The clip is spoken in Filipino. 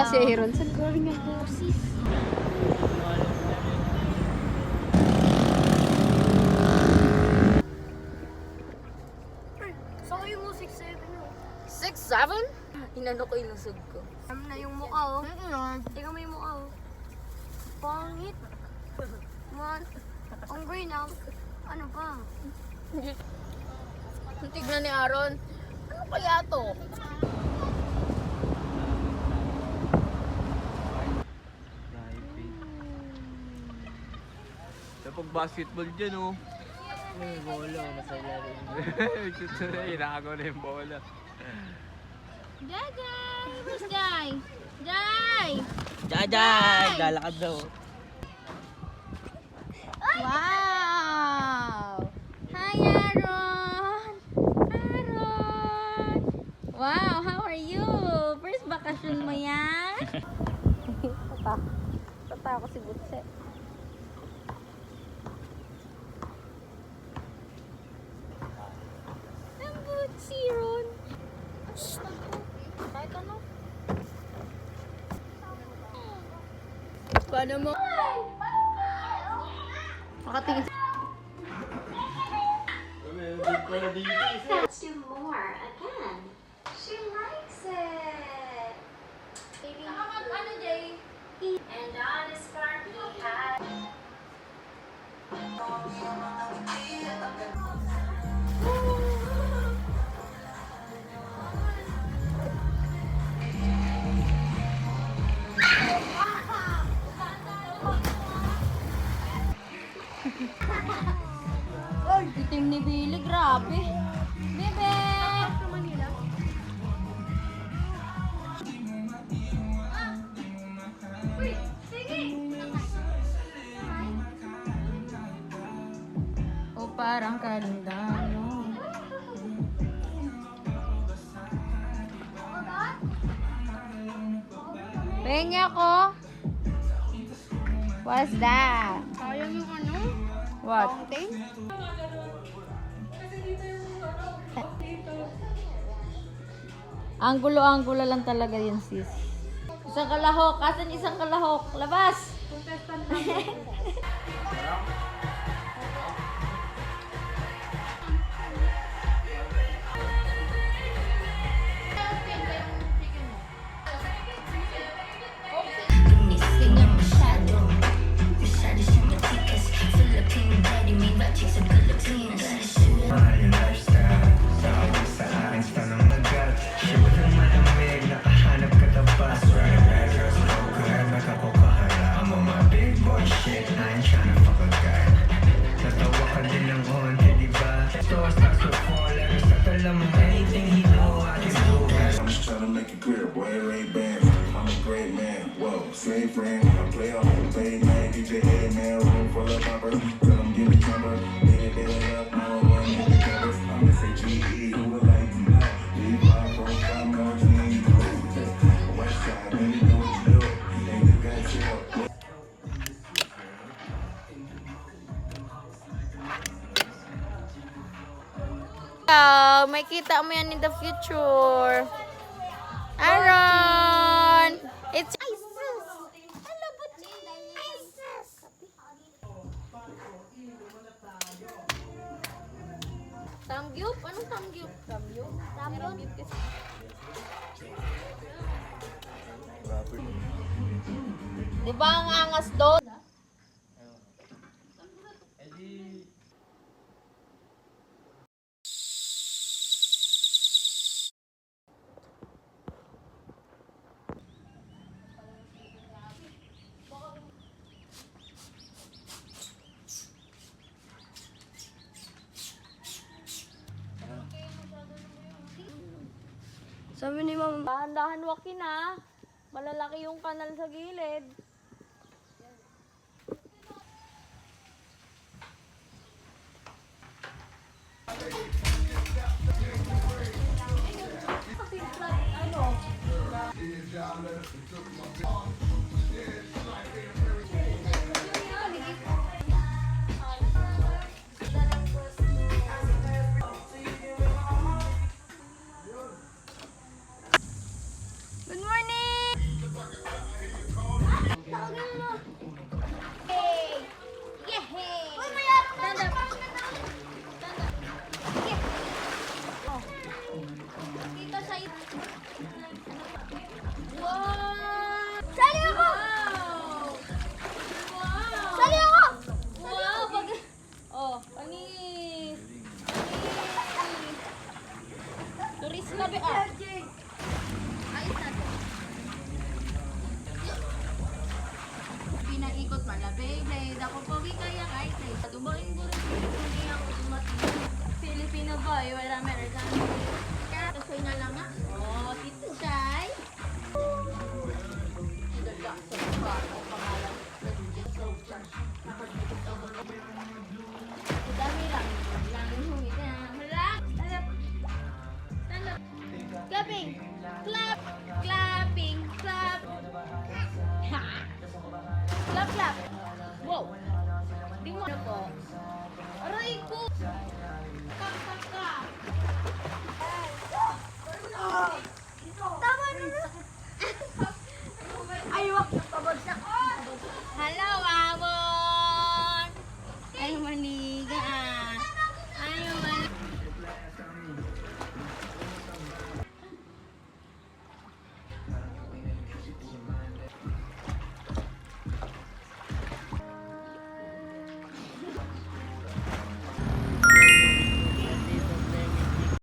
si Aaron. Saan galing ang horses? So yung mo 6'7". 6'7"? Inano ko inusog ko. Alam na yung mukha, oh. Tingnan mo yung mukha, oh. Pangit. Man, ang green, ano pa? Tignan ni Aaron. Ano kaya to? Pag basketball dyan, oh. May bola, masaya rin. Inakaw na yung bola. Jai! Where's Jai? Jai! Jajay! Lalakad daw. Wow! Hi, Aaron! Aaron! Wow, how are you? First bakasyon mo yan? Tata ako si Butse. Ang Butsi, Ron. Kahit ano? Paano mo? Makatingin sa... Let's do more again. She likes it. Baby. Ano, Jay? And on his farm he had. Itim ni Billy, grabe. Bebe! O parang kalindano. Pengi ako. What's that? Sayang yung ano? What? Fountain? Anggulo-anggulo lang talaga yun, sis. Isang kalahok. Asan isang kalahok? Labas! I'm just trying to make it clear, boy, it ain't bad. I'm a great man. Whoa, same friend. I play off the play, man. DJ A, man, room full of poppers. Tell them give me cover. Nigga, they up, no one in the covers. I'm S-A-G-E, who would like to know? Leave my profile, no team. West side, baby, know what you do. Ain't the guy chill. May kita mo yan in the future. Aaron! It's ISIS! Hello, Butchie! ISIS! Tamgyup? Anong tamgyup? Tamgyup? Tamgyup kasi. Di ba ang angas doon? Sabi ni Mama, Dahan-dahan wakin ha. Malalaki yung kanal sa gilid. good morning! Labi ah. Ayos na to. Pinaikot malabig, laid ako pogi kaya kahit laid. Dumaing ko rin, hindi ako dumating. Filipino boy, wala American